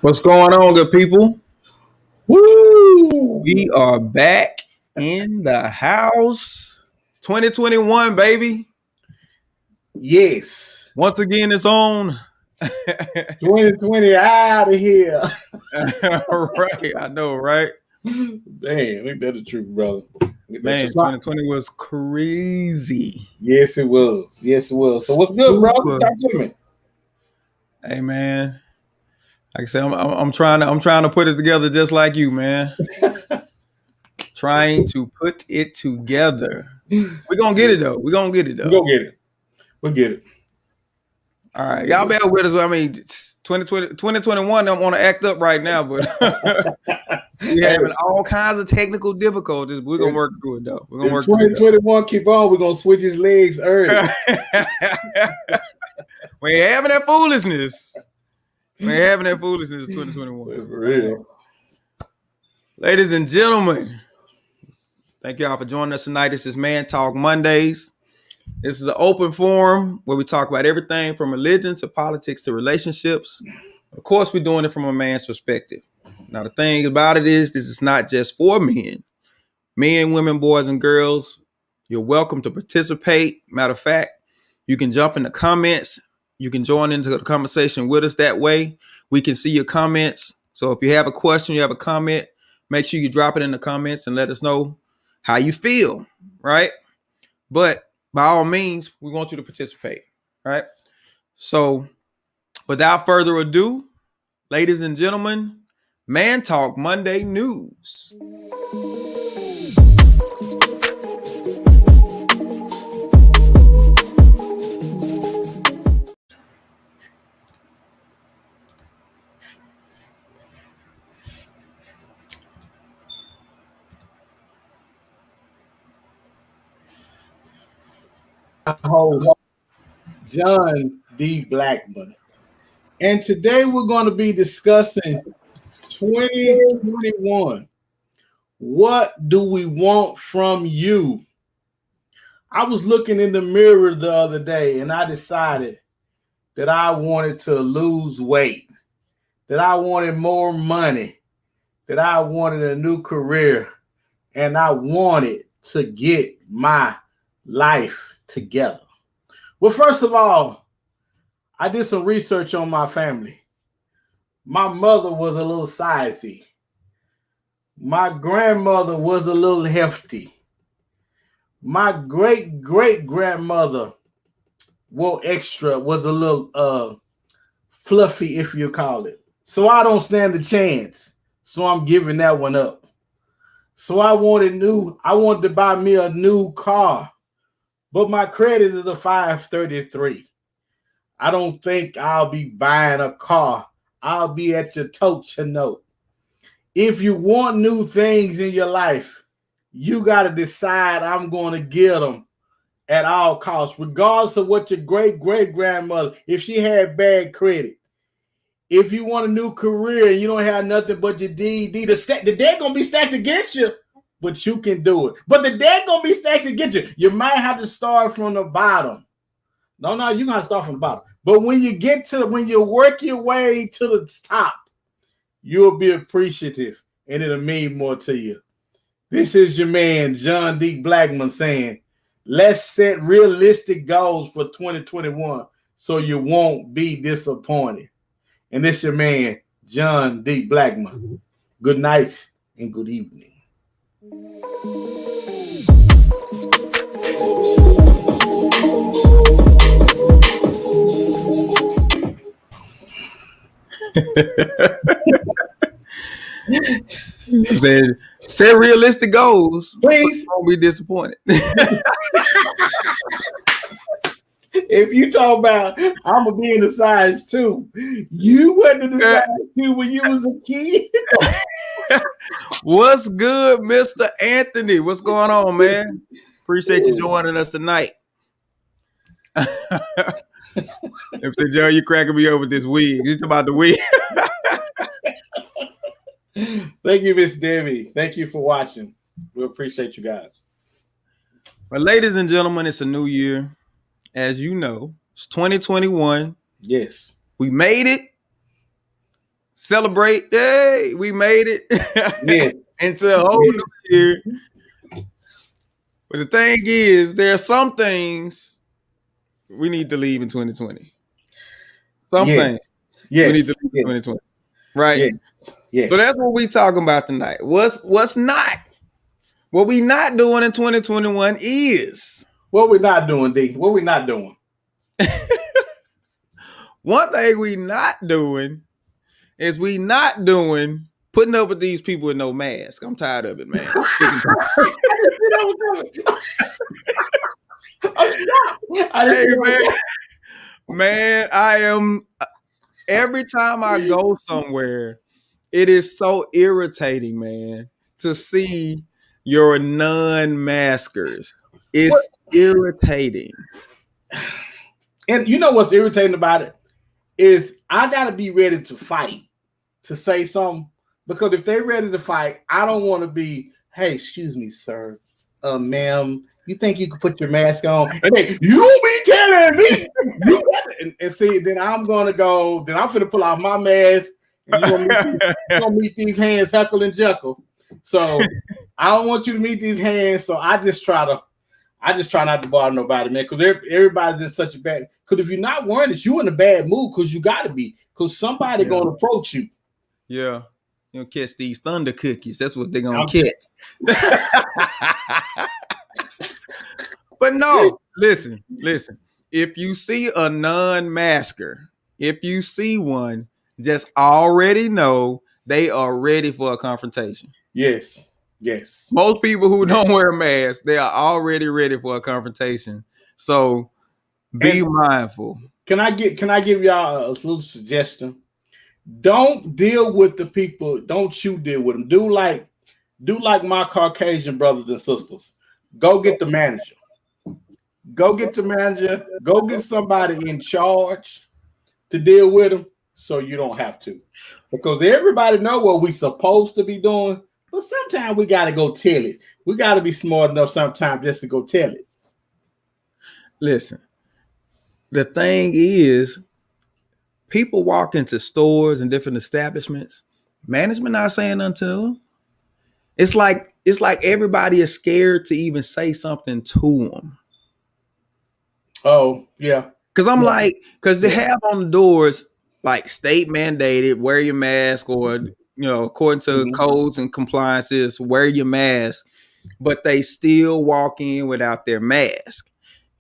What's going on, good people? Woo! We are back in the house. 2021, baby. Yes. Once again, it's on. 2020 out of here. Right, I know, right? Man, ain't that the truth, brother? Man, 2020 was crazy. Yes, it was. Yes, it was. So what's good, brother? Super. Talk to me. Hey, man. Like I said, I'm trying to put it together just like you, man. Trying to put it together. We're gonna get it though. We're gonna get it though. We'll get it. We'll get it. All right, y'all bear with us. I mean, 2021 don't want to act up right now, but we're having all kinds of technical difficulties. We're gonna work through it though. We're gonna work 2021 keep on. We're gonna switch his legs early. We ain't having that foolishness. We ain't having that foolishness 2021. For real. Ladies and gentlemen, thank y'all for joining us tonight. This is Man Talk Mondays. This is an open forum where we talk about everything from religion to politics to relationships. Of course, we're doing it from a man's perspective. Now, the thing about it is, this is not just for men. Men, women, boys, and girls, you're welcome to participate. Matter of fact, you can jump in the comments. You can join into the conversation with us that way. We can see your comments. So if you have a question, you have a comment, make sure you drop it in the comments and let us know how you feel, right? But by all means, we want you to participate, right? So without further ado, ladies and gentlemen, Man Talk Monday News. Host John D Blackman. And today we're going to be discussing 2021. What do we want from you? I was looking in the mirror the other day and I decided that I wanted to lose weight, that I wanted more money, that I wanted a new career, and I wanted to get my life together. Well, first of all, I did some research on my family. My mother was a little sizey. My grandmother was a little hefty. My great-great-grandmother, extra, was a little fluffy, if you call it. So I don't stand a chance. So I'm giving that one up. So I wanted to buy me a new car. But my credit is a 533. I don't think I'll be buying a car. I'll be at your tocha note. If you want new things in your life, you got to decide I'm going to get them at all costs, regardless of what your great-great-grandmother, if she had bad credit. If you want a new career and you don't have nothing but your DD, the debt going to be stacked against you, but you can do it. But the debt going to be stacked against you. You might have to start from the bottom. No, you got to start from the bottom. But when you work your way to the top, you'll be appreciative and it'll mean more to you. This is your man, John D. Blackman, saying, let's set realistic goals for 2021 so you won't be disappointed. And this your man, John D. Blackman. Good night and good evening. Said, set realistic goals. Please. Don't be disappointed. If you talk about I'm gonna be in the size 2, you wasn't in the size 2 when you was a kid. What's good, Mr. Anthony? What's going on, man? Appreciate you joining us tonight. If the Joe, you cracking me up with this wig. You talking about the wig? Thank you, Miss Debbie. Thank you for watching. We appreciate you guys. Well, ladies and gentlemen, it's a new year. As you know, it's 2021. Yes. We made it. celebrate. Hey, we made it Yes. into a whole new year. But the thing is, there are some things we need to leave in 2020. Some Yes. things we need to Yes. leave in Yes. 2020. Right? Yes. Yes. So that's what we talking about tonight. What's not? What we not doing in 2021 is What we not doing, D? What we not doing? one thing we not doing is we not doing putting up with these people with no mask. I'm tired of it, man. Hey, man, I am. Every time I go somewhere, it is so irritating, man, to see your non-maskers. It's irritating. And you know what's irritating about it is I gotta be ready to fight, to say something, because if they're ready to fight, I don't want to be, hey, excuse me, sir, ma'am, you think you can put your mask on? And then you be telling me and see, then I'm gonna go, then I'm gonna pull out my mask and you're gonna meet these hands heckle and jekyll. So I don't want you to meet these hands. So I just try not to bother nobody, man, because everybody's in such a bad. Because if you're not wearing this, you're in a bad mood because you got to be. Because somebody going to approach you. Yeah. You'll catch these thunder cookies. That's what they're going to catch. But no, listen. If you see a non-masker, if you see one, just already know they are ready for a confrontation. Yes. Most people who don't wear masks, they are already ready for a confrontation. So be mindful. Can I give y'all a little suggestion? Don't deal with the people. Don't you deal with them. Do like my Caucasian brothers and sisters. Go get the manager. Go get somebody in charge to deal with them, so you don't have to. Because everybody know what we supposed to be doing. But sometimes we got to go tell it. We got to be smart enough sometimes just to go tell it. Listen, the thing is, people walk into stores and different establishments. Management not saying nothing to them. It's like everybody is scared to even say something to them. Oh, yeah. Because they have on the doors, like state mandated, wear your mask, or according to codes and compliances, wear your mask, but they still walk in without their mask.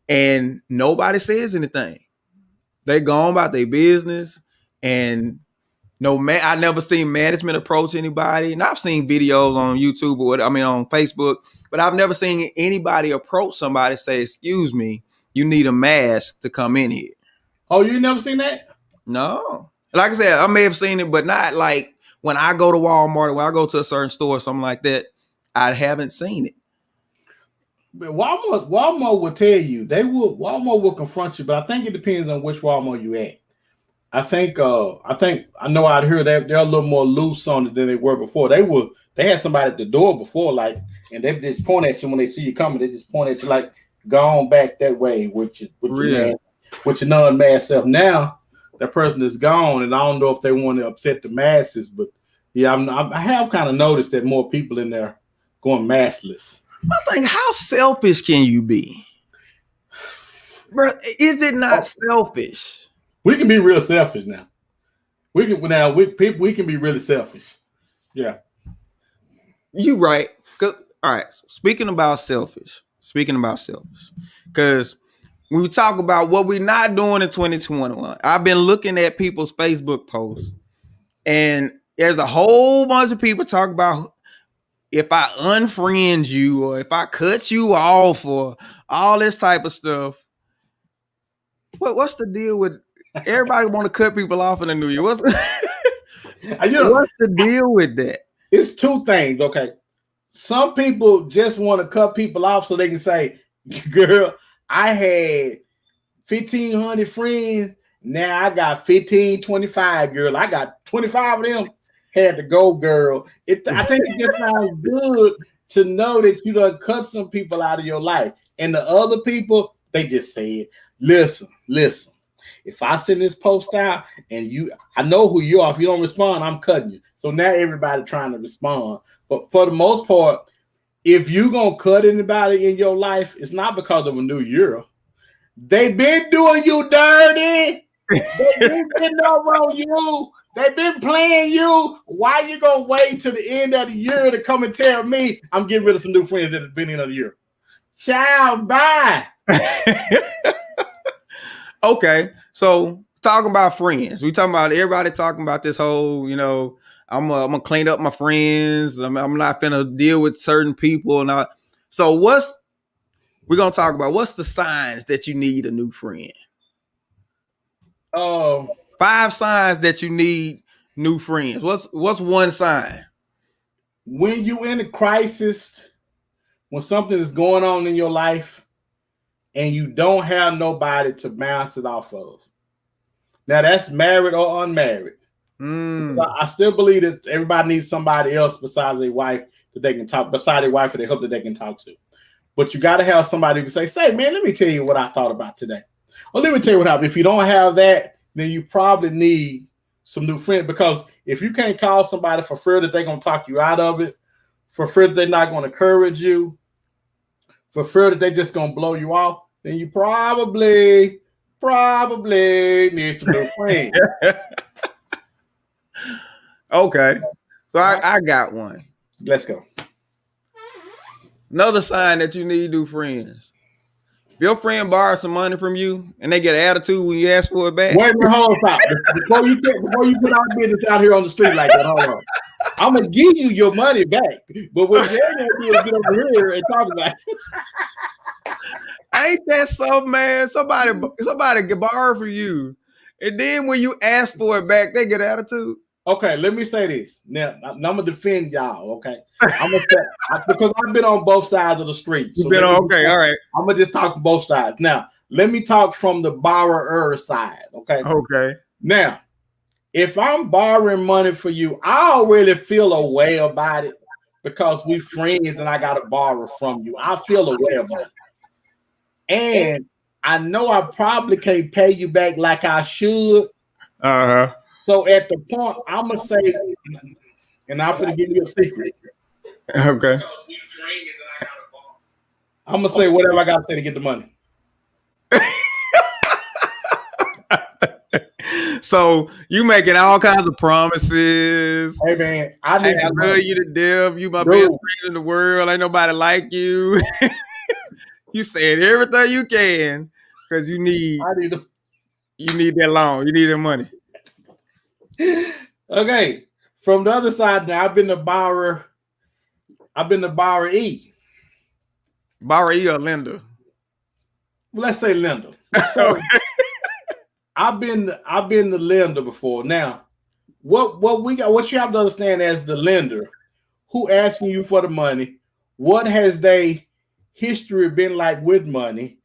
And nobody says anything. They go on about their business, and I never seen management approach anybody. And I've seen videos on YouTube on Facebook, but I've never seen anybody approach somebody, say, "Excuse me, you need a mask to come in here." Oh, you never seen that? No. Like I said, I may have seen it, but not like when I go to Walmart or when I go to a certain store or something like that. I haven't seen it. But Walmart will tell you. Walmart will confront you, but I think it depends on which Walmart you at. I know I'd hear that they're a little more loose on it than they were before. They had somebody at the door before, and they just point at you when they see you coming. They just point at you like, go on back that way with your non-mask self. Now that person is gone, and I don't know if they want to upset the masses, but yeah, I have kind of noticed that more people in there going maskless. I think, how selfish can you be? Bro, is it not selfish? We can be real selfish now. We can be really selfish. Yeah. You right. All right. So speaking about selfish, because when we talk about what we're not doing in 2021, I've been looking at people's Facebook posts, and there's a whole bunch of people talk about if I unfriend you or if I cut you off or all this type of stuff. What's the deal with everybody want to cut people off in the new year? What's the deal with that? It's two things, okay? Some people just want to cut people off so they can say, girl, I had 1,500 friends. Now I got 1,525, girl. I got 25 of them. Had to go, girl. I think it just sounds good to know that you done cut some people out of your life. And the other people, they just say it. Listen. If I send this post out and I know who you are. If you don't respond, I'm cutting you. So now everybody trying to respond. But for the most part, if you gonna cut anybody in your life, it's not because of a new year. They've been doing you dirty. They've been getting over on you. They've been playing you. Why you gonna wait till the end of the year to come and tell me I'm getting rid of some new friends at the beginning of the year? Child, bye. Okay, so talking about friends, we talking about everybody talking about this whole, I'm gonna clean up my friends. I'm not gonna deal with certain people and all. So we're gonna talk about what's the signs that you need a new friend? 5 signs that you need new friends. What's one sign? When you in a crisis, when something is going on in your life and you don't have nobody to bounce it off of. Now that's married or unmarried. I still believe that everybody needs somebody else besides their wife that they can talk, beside their wife that they hope that they can talk to. But you got to have somebody who can say, man, let me tell you what I thought about today. Or let me tell you what happened. If you don't have that, then you probably need some new friends, because if you can't call somebody for fear that they're going to talk you out of it, for fear that they're not going to encourage you, for fear that they're just going to blow you off, then you probably need some new friends. Okay. So I got one. Let's go. Another sign that you need new friends. If your friend borrows some money from you and they get an attitude when you ask for it back. Wait a minute, hold on. Before you put our business out here on the street like that, hold on. I'm gonna give you your money back, but what you're gonna do is get over here and talk about it. Ain't that something, man? Somebody get borrow from you, and then when you ask for it back, they get an attitude. Okay, let me say this. Now I'm gonna defend y'all. Okay, I'm gonna say, because I've been on both sides of the street. So okay, all right. I'm gonna just talk both sides. Now, let me talk from the borrower side. Okay. Okay. Now, if I'm borrowing money for you, I already feel a way about it because we friends and I gotta borrow from you. I feel a way about it, and I know I probably can't pay you back like I should. So at the point, I'm gonna say, and I'm gonna give you a secret. Okay. I'm gonna say whatever I gotta say to get the money. So you making all kinds of promises. Hey man, I love you to death. You my best friend in the world. Ain't nobody like you. You saying everything you can because you need that loan. You need that money. Okay. From the other side now, I've been the borrower. I've been the borrowee. Borrowee or lender? Well, let's say lender. So I've been the lender before. Now, what you have to understand as the lender, who asking you for the money, what has they history been like with money?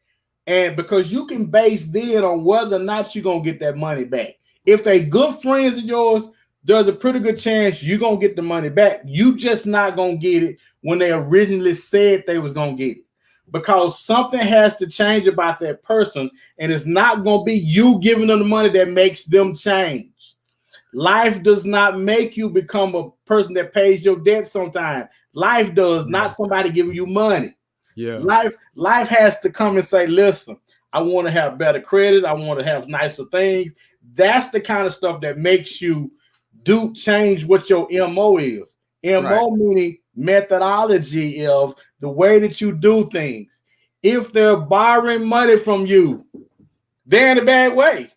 And because you can base then on whether or not you're gonna get that money back. If they good friends of yours, there's a pretty good chance you're gonna get the money back. You just not gonna get it when they originally said they was gonna get it. Because something has to change about that person, and it's not going to be you giving them the money that makes them change. Life does not make you become a person that pays your debt sometimes. Life does, not somebody giving you money. Yeah. Life has to come and say, listen, I want to have better credit. I want to have nicer things. That's the kind of stuff that makes you change what your MO is. MO meaning methodology of the way that you do things. If they're borrowing money from you, they're in a bad way.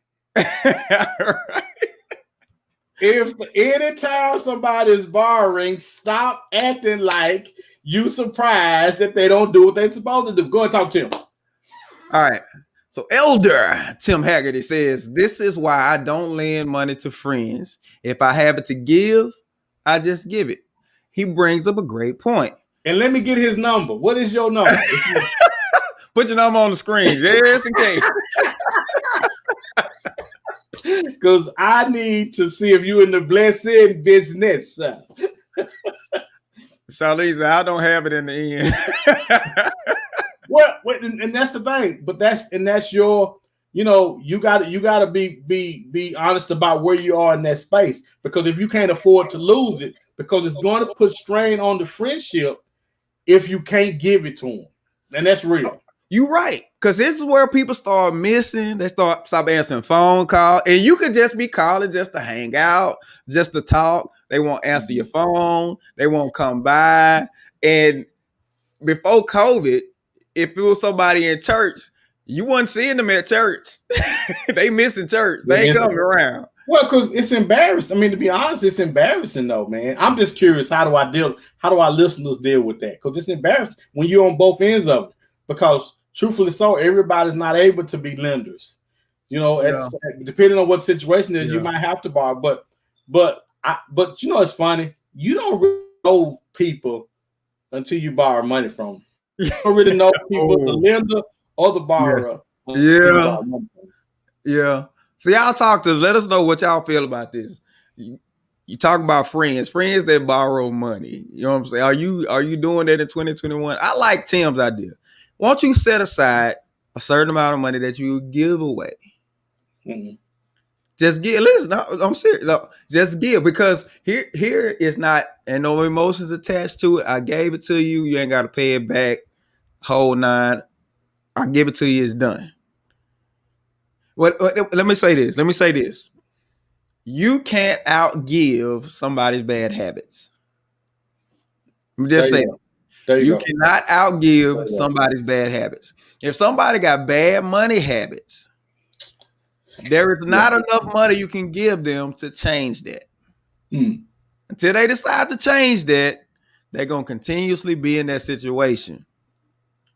If anytime somebody's borrowing, stop acting like you surprised that they don't do what they're supposed to do. Go and talk to him. All right. So Elder Tim Haggerty says, this is why I don't lend money to friends. If I have it to give, I just give it. He brings up a great point. And let me get his number. What is your number? Put your number on the screen, just in case. Because I need to see if you're in the blessing business. Charlize, I don't have it in the end. Well, and that's the thing. But that's your you know, you gotta be honest about where you are in that space, because if you can't afford to lose it, because it's going to put strain on the friendship if you can't give it to them, and that's real. You right, because this is where people start missing. They stop answering phone calls, and you could just be calling just to hang out, just to talk. They won't answer your phone. They won't come by. And before COVID, if it was somebody in church, you wasn't seeing them at church. They missing church. They ain't coming around. Well, because it's embarrassing. I mean, to be honest, it's embarrassing though, man. I'm just curious, how do our listeners deal with that? Because it's embarrassing when you're on both ends of it. Because truthfully so, everybody's not able to be lenders. You know, depending on what situation it is, you might have to borrow. But you know, it's funny. You don't really know people until you borrow money from them. You don't really know people, the lender or the borrower. Yeah. So y'all talk to us. Let us know what y'all feel about this. You talk about friends that borrow money. You know what I'm saying? Are you doing that in 2021? I like Tim's idea. Why don't you set aside a certain amount of money that you give away? Mm-hmm. Just give. Listen, no, I'm serious. No, just give, because here is not, and no emotions attached to it. I gave it to you. You ain't got to pay it back. Whole nine. I give it to you. It's done. Well, let me say this. You can't outgive somebody's bad habits. Let me just say it. You cannot outgive somebody's bad habits. If somebody got bad money habits, there is not enough money you can give them to change that. Until they decide to change that, they're going to continuously be in that situation.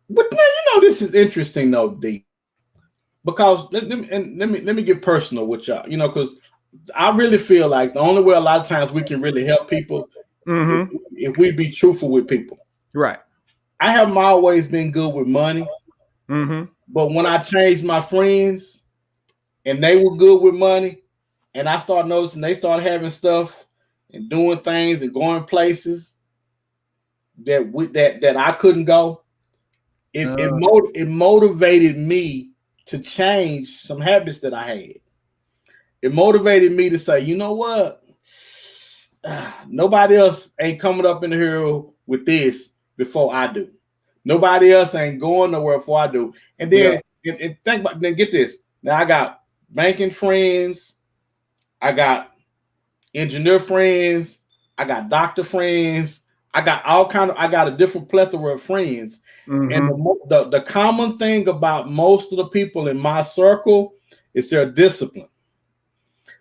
But man, you know, this is interesting though, D. Because let me get personal with y'all, you know, because I really feel like the only way a lot of times we can really help people if we be truthful with people. Right. I haven't always been good with money, but when I changed my friends and they were good with money, and I started noticing they started having stuff and doing things and going places that I couldn't go, it motivated me to change some habits that I had. It motivated me to say, you know what? Nobody else ain't coming up in here with this before I do. Nobody else ain't going nowhere before I do. And then and think about, then get this. Now I got banking friends, I got engineer friends, I got doctor friends, I got a different plethora of friends. And the common thing about most of the people in my circle is their discipline.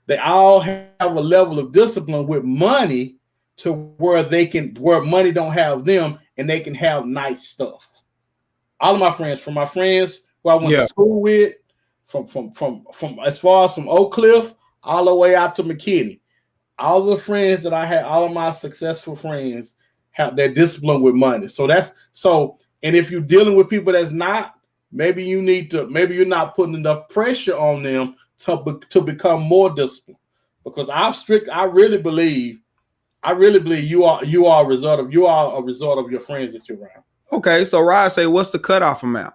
They all have a level of discipline with money to where money don't have them, and they can have nice stuff. All of my friends, from my friends who I went to school with, from as far as from Oak Cliff all the way out to McKinney, all the friends that I had, all of my successful friends have their discipline with money. And if you're dealing with people that's not, maybe you're not putting enough pressure on them to become more disciplined. Because I really believe you are a result of your friends that you're around. Okay, so Rod say, what's the cutoff amount?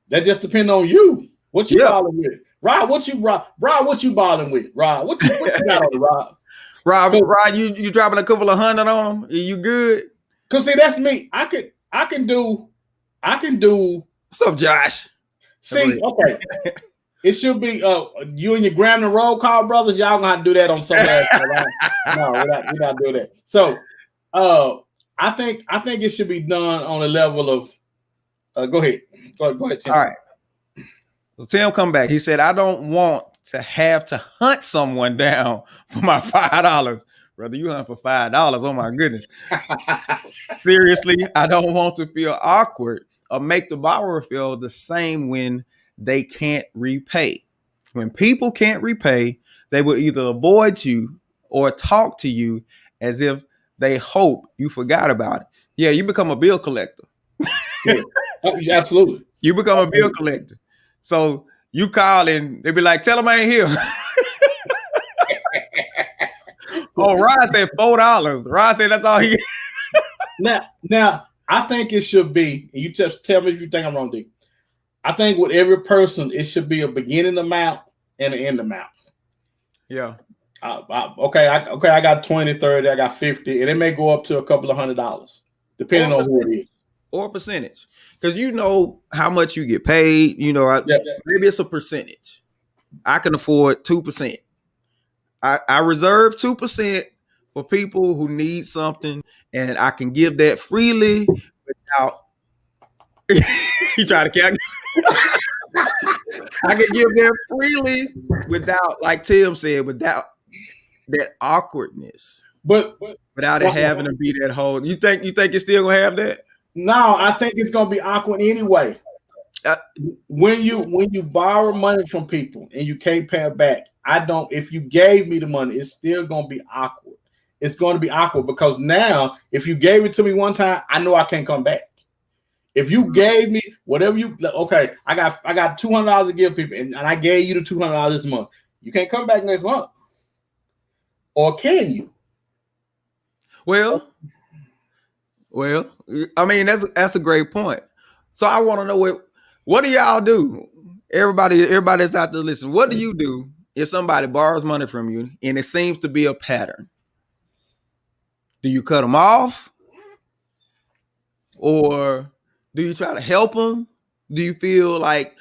That just depends on you. What you balling with? Rod, what you balling with? Rod, what you got on the Rod? Rod, you dropping a couple of $100 on them? You good? Cause see, that's me. I can do. What's up, Josh? See, okay. It should be you and your Graham and Roll Call brothers. Y'all gonna have to do that on some ass. No, we're not doing that. So, I think it should be done on a level of. Go ahead, Tim. All right. So Tim come back. He said, "I don't want to have to hunt someone down for my $5. Brother, you hunt for $5. Oh my goodness. Seriously, I don't want to feel awkward or make the borrower feel the same when they can't repay. When people can't repay, they will either avoid you or talk to you as if they hope you forgot about it. Yeah, you become a bill collector. Yeah, absolutely. You become a bill collector. So you call and they be like, tell them I ain't here. Oh, Rod said $4. Rod said that's all he Now, I think it should be, and you just tell me if you think I'm wrong, D. I think with every person, it should be a beginning amount and an end amount. Yeah. I got 20, 30, I got 50, and it may go up to a couple of $100, depending on who it is. Or a percentage. Because you know how much you get paid. You know, maybe it's a percentage. I can afford 2%. I reserve 2% for people who need something, and I can give that freely without you try to calculate. I can give that freely without, like Tim said, without that awkwardness. But without it having to be that whole. You think you're still gonna have that? No, I think it's gonna be awkward anyway. When you borrow money from people and you can't pay it back, if you gave me the money, it's still gonna be awkward. It's going to be awkward because now, if you gave it to me one time, I know I can't come back. If you gave me whatever I got $200 to give people, and I gave you the $200 this month. You can't come back next month, or can you? Well, I mean that's a great point. So I want to know what do y'all do? Everybody that's out there listening, what do you do if somebody borrows money from you and it seems to be a pattern? Do you cut them off, or do you try to help them? Do you feel like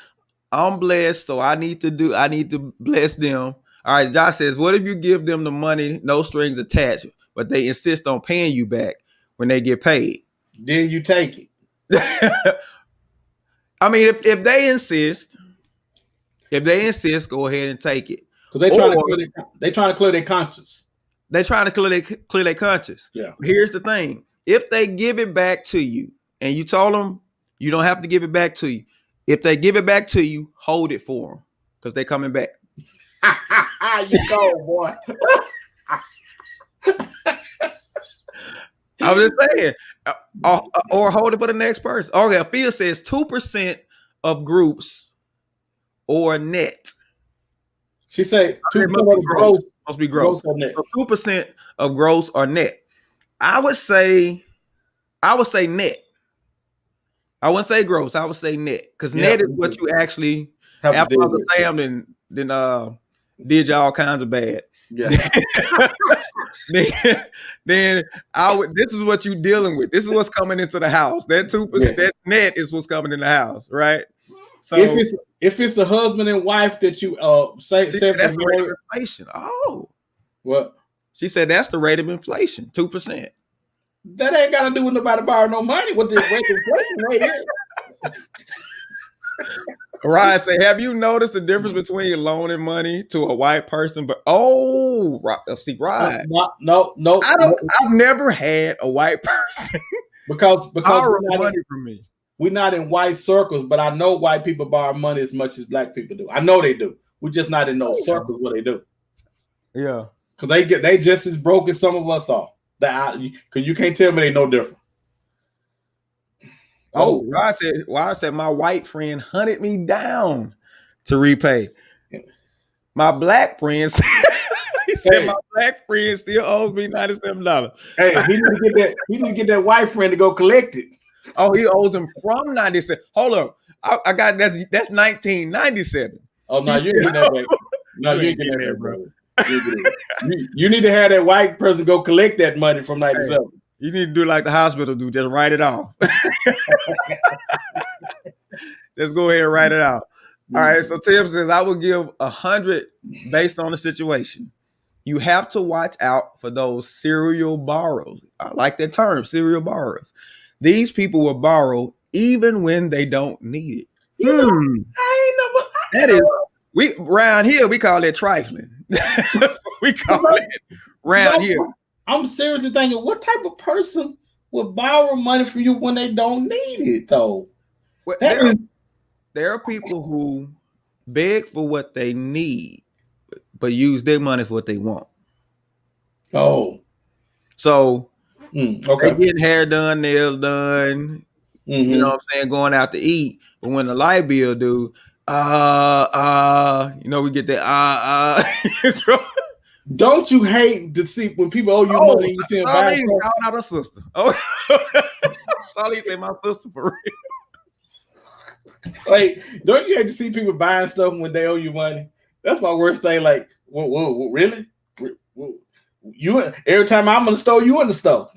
I'm blessed, so I need to bless them? All right, Josh says, what if you give them the money, no strings attached, but they insist on paying you back when they get paid? Then you take it. I mean, if they insist, go ahead and take it. Because they're trying to clear their conscience. They're trying to clear their conscience. Yeah. Here's the thing. If they give it back to you and you told them you don't have to give it back to you, if they give it back to you, hold it for them because they're coming back. You go, boy. I was just saying. Or hold it for the next person. Okay, Phil says 2% of groups or net. She said 2% of gross. Must be gross. So 2% of gross or net. I would say net. I wouldn't say gross. I would say net because net is what you actually after Uncle Sam then did you all kinds of bad. Yeah. then I would. This is what you're dealing with. This is what's coming into the house. That 2%, that net is what's coming in the house, right? So if it's the husband and wife that you say that's the rate of inflation. Oh, what? She said that's the rate of inflation, 2%. That ain't got to do with nobody borrowing no money. What this rate of inflation right here? Ryan say, have you noticed the difference between loaning money to a white person? But see, Ryan, no, I've never had a white person because borrow money from me. We're not in white circles, but I know white people borrow money as much as black people do. I know they do. We're just not in those circles where they do. Yeah, because they just as broke as some of us are. Because you can't tell me they no different. Oh, Ryan said my white friend hunted me down to repay. My black friend said my black friend still owes me $97. Hey, he need to get that white friend to go collect it. Oh, he owes him from 97. Hold up. I got that's 1997. Oh no, you ain't getting that back. No, you ain't getting that back, brother. You need to have that white person go collect that money from 97. Hey, you need to do like the hospital do, just write it off. Let's go ahead and write it out. All right. So Tim says I would give 100 based on the situation. You have to watch out for those serial borrowers. I like that term, serial borrowers. These people will borrow even when they don't need it. Around here we call it trifling. That's what we call it around here. I'm seriously thinking, what type of person would borrow money from you when they don't need it, though? Well, there are people who beg for what they need, but use their money for what they want. Oh. So okay. They getting hair done, nails done, you know what I'm saying, going out to eat. But when the light bill due, we get that Don't you hate to see when people owe you money? You see Charlene called out her sister. Oh, Charlene said my sister for real. Like, don't you hate to see people buying stuff when they owe you money? That's my worst thing. Like, whoa, really? Whoa. You every time I'm in the store, you in the store.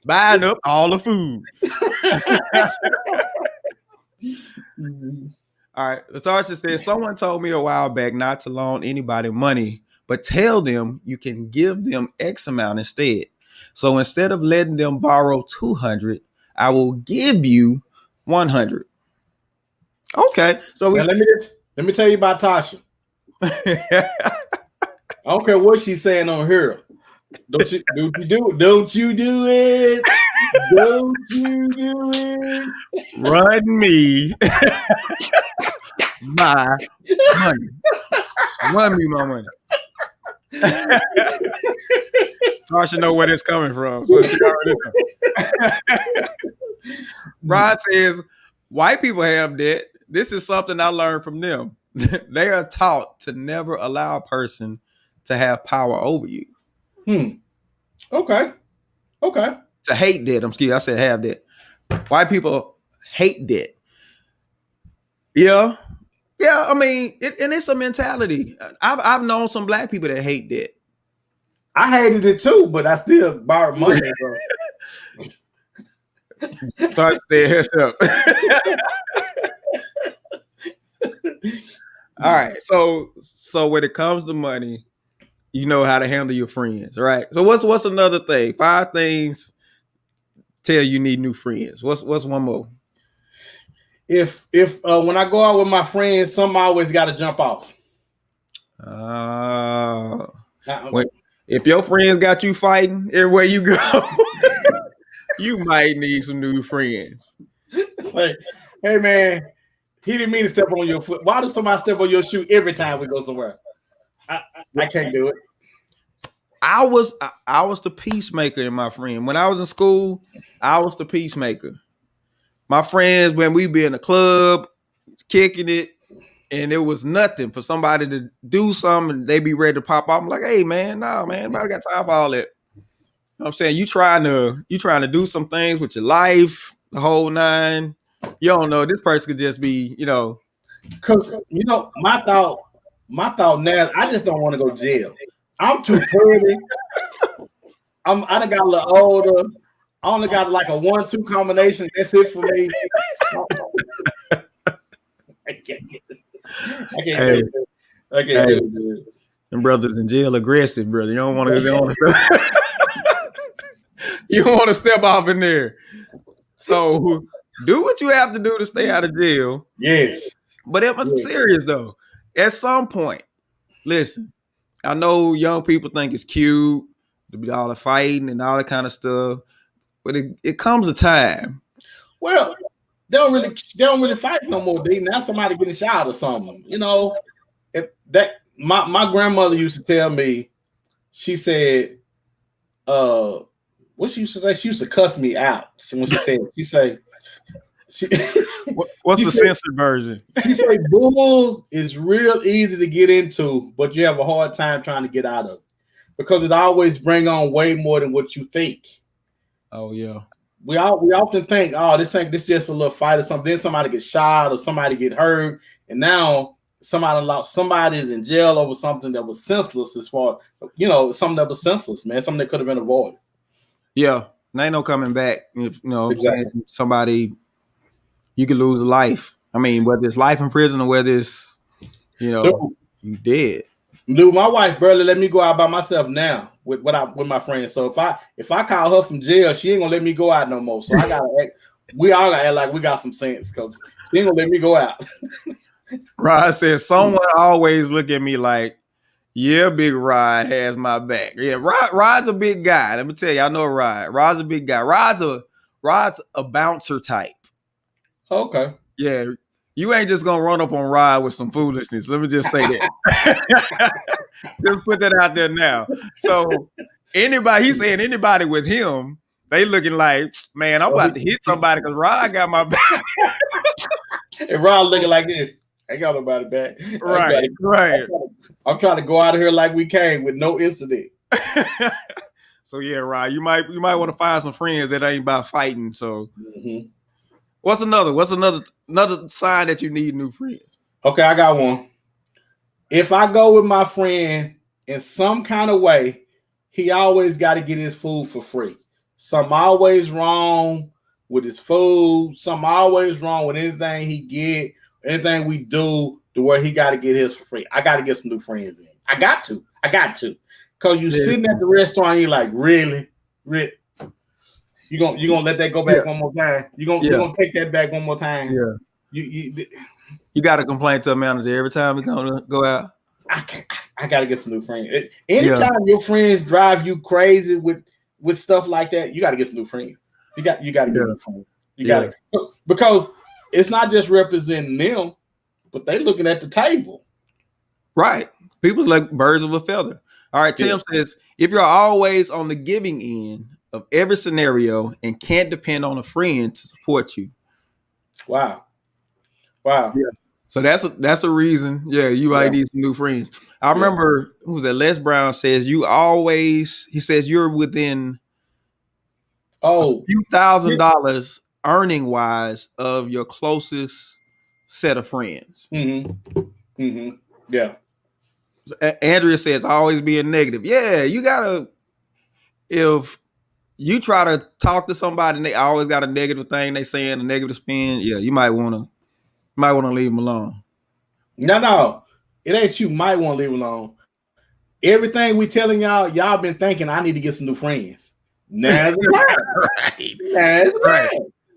Buying up all the food. All right. The Tarsha says, someone told me a while back not to loan anybody money, but tell them you can give them X amount instead. So instead of letting them borrow 200, I will give you 100. Okay. So now, let me tell you about Tasha. I don't care what she's saying on here. Don't you do it? Don't you do it? Don't you do it? Run me my money. Run me my money. Tasha know where it's coming from, so she already know. Rod says, white people have debt. This is something I learned from them. They are taught to never allow a person to have power over you. Okay. To hate debt. I said have debt. White people hate debt. Yeah. I mean, it's a mentality. I've known some black people that hate debt. I hated it too, but I still borrowed money. Start saying heads up. All right. So when it comes to money, you know how to handle your friends, right? So what's another thing? 5 things tell you need new friends. What's one more? If when I go out with my friends, something always got to jump off. If your friends got you fighting everywhere you go, you might need some new friends. Like, hey man, he didn't mean to step on your foot. Why does somebody step on your shoe every time we go somewhere? I can't do it. I was the peacemaker in my friend. When I was in school, I was the peacemaker. My friends, when we be in the club, kicking it, and it was nothing for somebody to do something, they be ready to pop off. I'm like, hey man, nah, man, nobody got time for all that. You know what I'm saying? You trying to do some things with your life, the whole 9. You don't know. This person could just be, Because my thought now, I just don't want to go to jail. I'm too pretty. I done got a little older. I only got like a 1-2 combination. That's it for me. I can't do it. And brothers in jail aggressive, brother. You don't want to. You don't want to step off in there. So do what you have to do to stay out of jail. Yes. But it was serious though. At some point, listen. I know young people think it's cute to be all the fighting and all that kind of stuff, but it comes a time. Well, they don't really fight no more. Now somebody getting shot or something. My grandmother used to tell me. She said, what she used to say? She used to cuss me out when she said. What's the censored version? She said, bull is real easy to get into, but you have a hard time trying to get out of it because it always bring on way more than what you think. Oh yeah. We often think, oh, this just a little fight or something. Then somebody gets shot or somebody get hurt, and now somebody is in jail over something that was senseless. As far something that was senseless, man, something that could have been avoided. Yeah, and ain't no coming back. If Exactly. Somebody, you could lose a life. I mean, whether it's life in prison or whether it's you dead. Dude, my wife barely let me go out by myself now with my friends. So if I call her from jail, she ain't gonna let me go out no more. So we all gotta act like we got some sense because she ain't gonna let me go out. Rod says someone always look at me like, yeah, Big Rod has my back. Yeah, Rod's a big guy. Let me tell you, I know Rod. Rod's a big guy. Rod's a bouncer type. Okay. Yeah. You ain't just gonna run up on Rod with some foolishness. Let me just say that. Just put that out there now. So he's saying anybody with him, they looking like, man, I'm about to hit somebody because Rod got my back. And Rod looking like this. I got nobody back. Right. I'm trying to go out of here like we came with no incident. So yeah, Rod, you might want to find some friends that ain't about fighting. So What's another sign that you need new friends? Okay, I got one. If I go with my friend in some kind of way, he always got to get his food for free. Something always wrong with his food. Something always wrong with anything he get, anything we do to where he got to get his for free. I got to get some new friends in. I got to. Cause you sitting at the restaurant, you're like, really? You gonna let that go back one more time? You gonna take that back one more time? Yeah. You got to complain to a manager every time we're gonna go out. I gotta get some new friends. Anytime your friends drive you crazy with stuff like that, you gotta get some new friends. You gotta get new friends. You gotta, because it's not just representing them, but they looking at the table. Right. People like birds of a feather. All right. Tim says, if you're always on the giving end of every scenario and can't depend on a friend to support you. Wow. Yeah. So that's a reason. Yeah, you might need some new friends. I remember who was that? Les Brown says he says you're within a few $1,000s earning wise of your closest set of friends. Yeah. Andrea says always being negative. Yeah, you gotta, if you try to talk to somebody and they always got a negative thing they saying, a negative spin, you might wanna leave them alone. No, it ain't you might want to leave alone. Everything we telling y'all been thinking I need to get some new friends.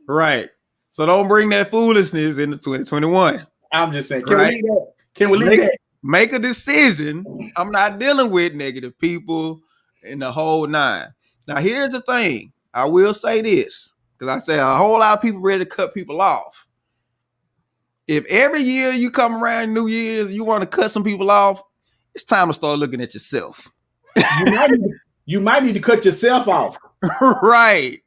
Right. So don't bring that foolishness into 2021. I'm just saying, can we leave that? Make a decision. I'm not dealing with negative people in the whole nine. Now, here's the thing. I will say this, because I say a whole lot of people ready to cut people off. If every year you come around New Year's, you want to cut some people off, it's time to start looking at yourself. You might need to cut yourself off. Right.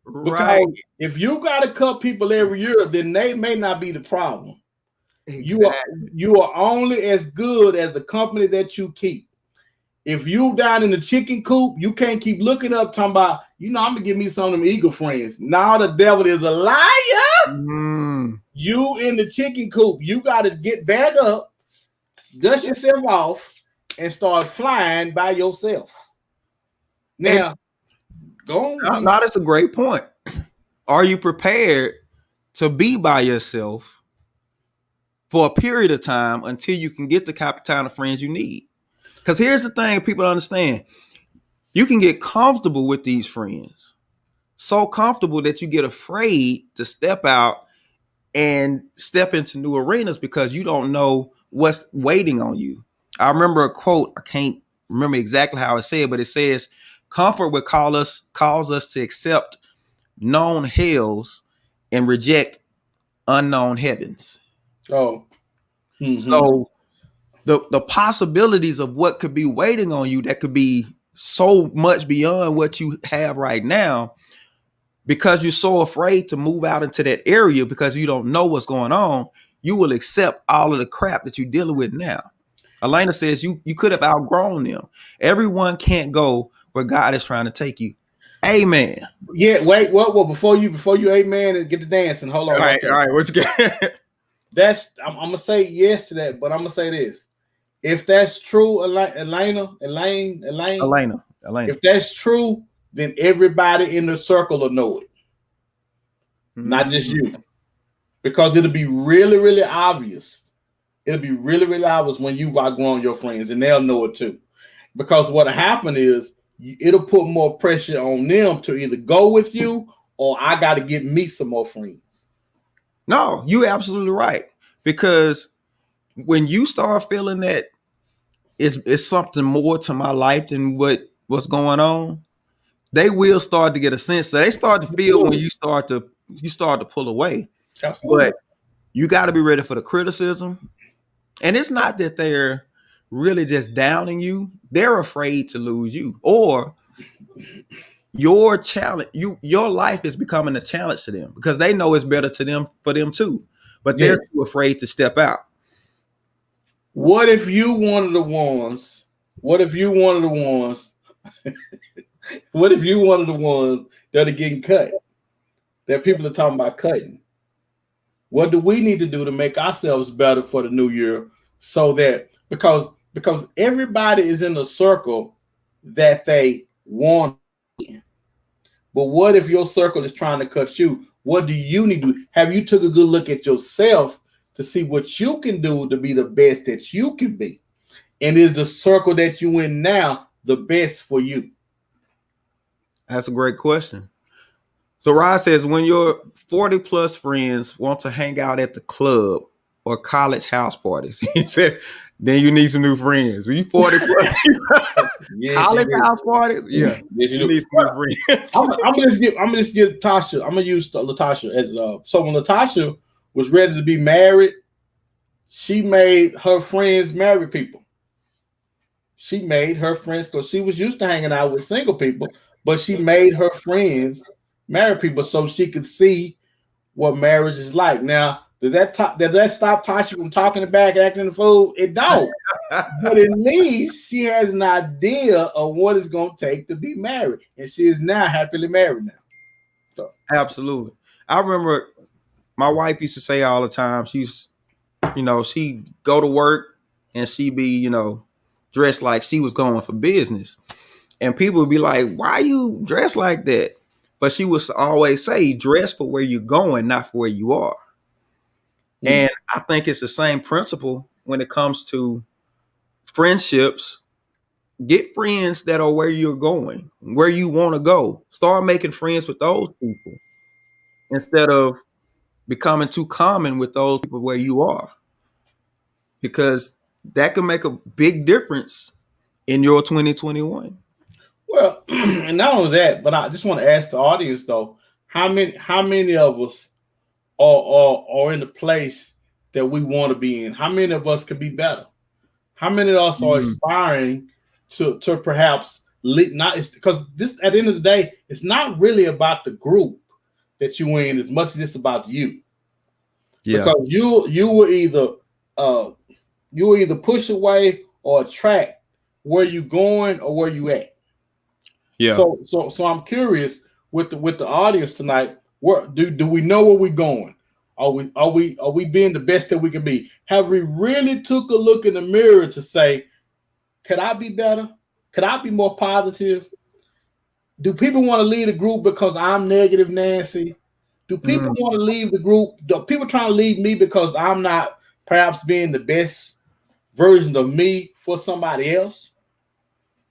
Because if you got to cut people every year, then they may not be the problem. Exactly. You are only as good as the company that you keep. If you down in the chicken coop, you can't keep looking up talking about, I'm gonna give me some of them eagle friends. Now the devil is a liar. You in the chicken coop, you got to get back up, dust yourself off, and start flying by yourself. Now, go on. Now that's a great point. Are you prepared to be by yourself for a period of time until you can get the kind of friends you need? Because here's the thing people understand. You can get comfortable with these friends. So comfortable that you get afraid to step out and step into new arenas because you don't know what's waiting on you. I remember a quote. I can't remember exactly how it said, but it says, comfort would cause us to accept known hells and reject unknown heavens. So the possibilities of what could be waiting on you that could be so much beyond what you have right now, because you're so afraid to move out into that area because you don't know what's going on, you will accept all of the crap that you're dealing with now. Elena says you could have outgrown them. Everyone can't go where God is trying to take you. Amen. Yeah, wait, well, before you amen and get to dancing, hold on. All right, what you get? I'm gonna say yes to that, but I'm gonna say this. If that's true, Elena, if that's true, then everybody in the circle will know it. Not just you. Because it'll be really, really obvious. It'll be really, really obvious when you've outgrown your friends, and they'll know it too. Because what'll happen is it'll put more pressure on them to either go with you or I got to get me some more friends. No, you're absolutely right. Because when you start feeling that it's something more to my life than what's going on, they will start to get a sense. So they start to feel when you start to pull away. Absolutely. But you got to be ready for the criticism. And it's not that they're really just downing you. They're afraid to lose you, or your challenge, your life is becoming a challenge to them because they know it's better for them too, but they're too afraid to step out. What if you one of the ones that are getting cut? That people are talking about cutting. What do we need to do to make ourselves better for the new year? So that because everybody is in a circle that they want. But what if your circle is trying to cut you? What do you need to do? Have you took a good look at yourself to see what you can do to be the best that you can be? And is the circle that you in now the best for you? That's a great question. So Rod says, when your 40 plus friends want to hang out at the club or college house parties, he said, then you need some new friends. When you 40 plus Yes, college house parties, yeah, yes, you need some new friends. I'm gonna just give Tasha. I'm gonna use Latasha as so when Latasha was ready to be married, she made her friends marry people. She made her friends because she was used to hanging out with single people, but she made her friends marry people so she could see what marriage is like. Now, does that stop Tasha from talking back, acting the fool? It don't. But at least she has an idea of what it's going to take to be married, and she is now happily married now. So. Absolutely. I remember my wife used to say all the time, she'd go to work and she'd be, dressed like she was going for business. And people would be like, why you dressed like that? But she would always say, dress for where you're going, not for where you are. Mm-hmm. And I think it's the same principle when it comes to friendships. Get friends that are where you're going, where you want to go. Start making friends with those people instead of becoming too common with those people where you are. Because that can make a big difference in your 2021. Well, and not only that, but I just want to ask the audience though, how many of us are in the place that we want to be in? How many of us could be better? How many of us are aspiring to perhaps not? It's because this at the end of the day, it's not really about the group that you in as much as it's about you. Yeah. Because you will either push away or attract where you going or where you at. Yeah. So I'm curious with the audience tonight. Where do we know where we're going? Are we being the best that we can be? Have we really took a look in the mirror to say, could I be better? Could I be more positive? Do people want to leave the group because I'm negative Nancy? Do people want to leave the group? Do people trying to leave me because I'm not perhaps being the best version of me for somebody else?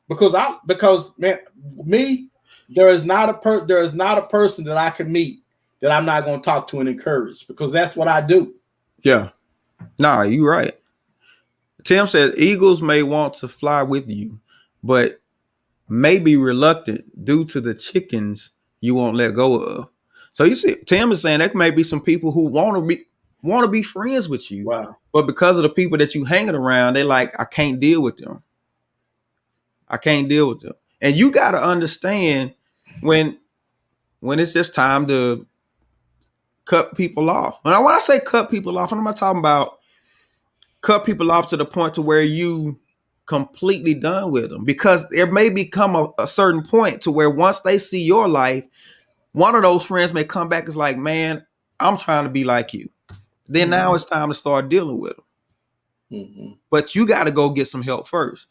Because there is not a person that I can meet that I'm not going to talk to and encourage, because that's what I do. Yeah. Nah, you're right. Tim said eagles may want to fly with you, but may be reluctant due to the chickens you won't let go of. So you see, Tim is saying there may be some people who want to be friends with you, wow, but because of the people that you hanging around, they like, I can't deal with them. I can't deal with them. And you got to understand when it's just time to cut people off. When I say cut people off, I'm not talking about cut people off to the point to where you completely done with them, because there may become a certain point to where once they see your life, one of those friends may come back as like, man, I'm trying to be like you. Then now it's time to start dealing with them. Mm-hmm. But you got to go get some help first.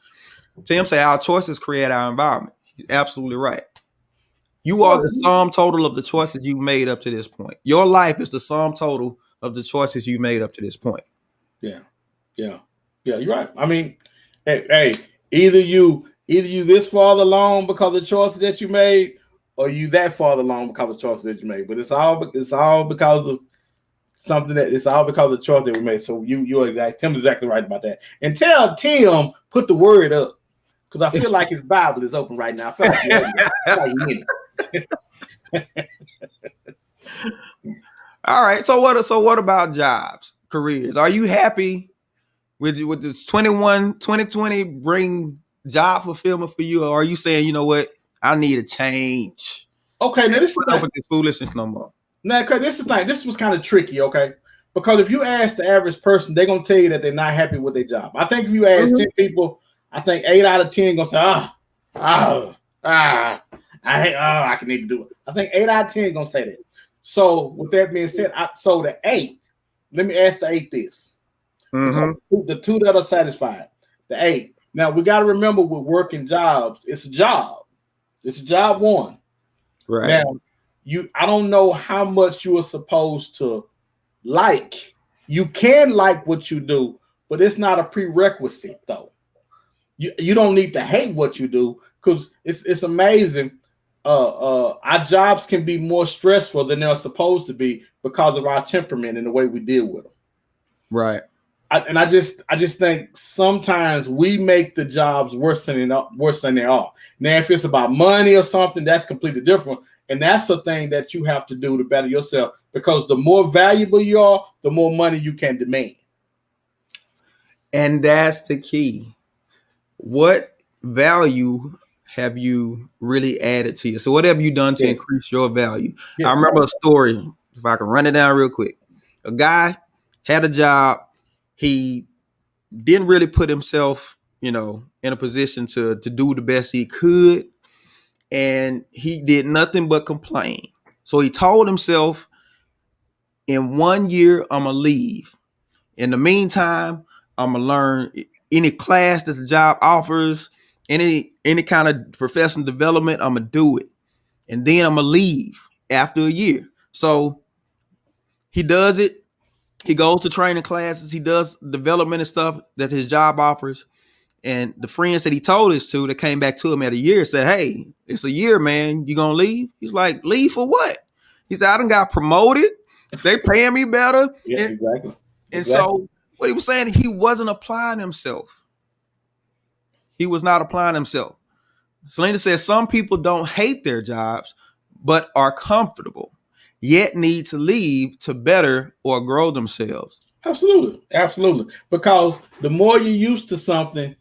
Tim say our choices create our environment. He's absolutely right. You are the sum total of the choices you made up to this point. Your life is the sum total of the choices you made up to this point. Yeah, you're right. I mean, hey, either you this far along because of the choices that you made, or you that far along because of the choices that you made. But it's all because of something it's all because of the choice that we made. So you're exact. Tim's exactly right about that. And tell Tim put the word up, because I feel like his Bible is open right now. I feel like you need it. All right. So what about jobs, careers? Are you happy with this 2020 bring job fulfillment for you? Or are you saying, you know what, I need a change? Okay, now this is not with this foolishness no more. Now, because this was kind of tricky, okay? Because if you ask the average person, they're gonna tell you that they're not happy with their job. I think if you ask 10 people, I think 8 out of 10 gonna say, I can need to do it. I think 8 out of 10 gonna say that. So with that being said, so the 8, let me ask the 8 this. Mm-hmm. The two that are satisfied. The 8. Now we got to remember with working jobs, it's a job. It's a job one. Right. Now, I don't know how much you are supposed to like. You can like what you do, but it's not a prerequisite though. You don't need to hate what you do, because it's amazing. Our jobs can be more stressful than they're supposed to be because of our temperament and the way we deal with them. Right. I just think sometimes we make the jobs worse than they are. Now, if it's about money or something, that's completely different. And that's the thing that you have to do to better yourself, because the more valuable you are, the more money you can demand. And that's the key. What value have you really added to you? So what have you done to increase your value? Yeah. I remember a story, if I can run it down real quick. A guy had a job. He didn't really put himself, in a position to do the best he could. And he did nothing but complain. So he told himself, in 1 year, I'm going to leave. In the meantime, I'm going to learn any class that the job offers, any kind of professional development, I'm going to do it. And then I'm going to leave after a year. So he does it. He goes to training classes. He does development and stuff that his job offers. And the friends that he told this to, that came back to him at a year, said, hey, it's a year, man. You going to leave? He's like, leave for what? He said, I done got promoted. They paying me better. Yeah, exactly. And so what he was saying, he wasn't applying himself. He was not applying himself. Selena says some people don't hate their jobs, but are comfortable, yet need to leave to better or grow themselves. Absolutely. Because the more you're used to something,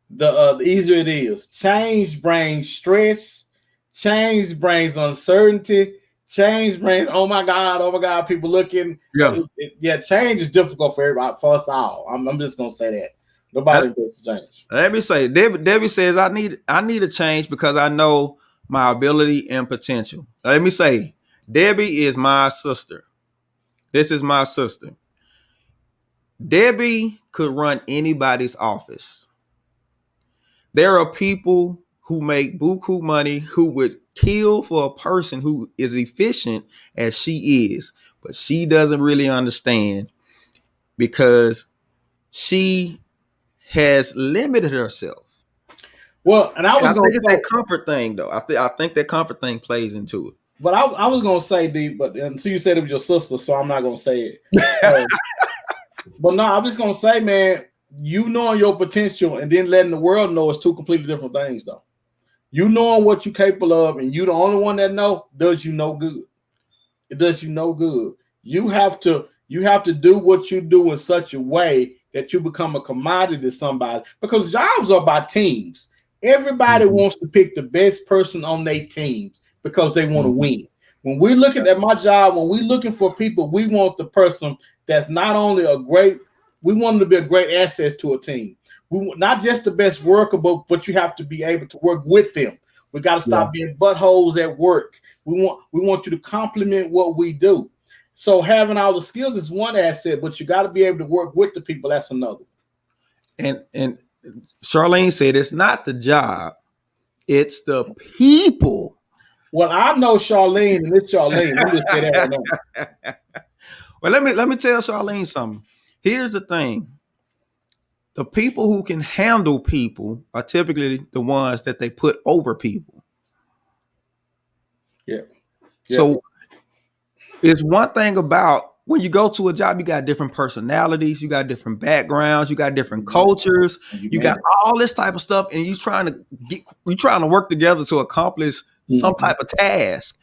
the easier it is. Change brings stress. Change brings uncertainty. Change brings, oh my God, people looking. Yeah. Change is difficult for everybody, for us all. I'm just gonna say that. Nobody wants to change. Let me say, Debbie says, I need a change because I know my ability and potential. Let me say, Debbie is my sister. This is my sister. Debbie could run anybody's office. There are people who make buku money who would kill for a person who is efficient as she is, but she doesn't really understand because she has limited herself. Well, and I think it's that comfort thing, though. I think that comfort thing plays into it. But I was gonna say, D, but so you said it was your sister, so I'm not gonna say it. But no, I'm just gonna say, man, you knowing your potential and then letting the world know is two completely different things, though. You knowing what you're capable of, and you the only one that know, does you no good. It does you no good. You have to do what you do in such a way that you become a commodity to somebody, because jobs are by teams. Everybody wants to pick the best person on their teams because they want to win. When we're looking at my job, when we're looking for people, we want the person that's not only we want them to be a great asset to a team. We want not just the best worker, but you have to be able to work with them. We got to stop being buttholes at work. We want you to complement what we do. So having all the skills is one asset, but you got to be able to work with the people. That's another. And Charlene said it's not the job, it's the people. Well, I know Charlene, and it's Charlene. Let me just say that right now. Well, let me tell Charlene something. Here's the thing. The people who can handle people are typically the ones that they put over people. Yeah. So it's one thing about when you go to a job, you got different personalities, you got different backgrounds, you got different cultures, you got all this type of stuff, and you're trying to work together to accomplish some type of task.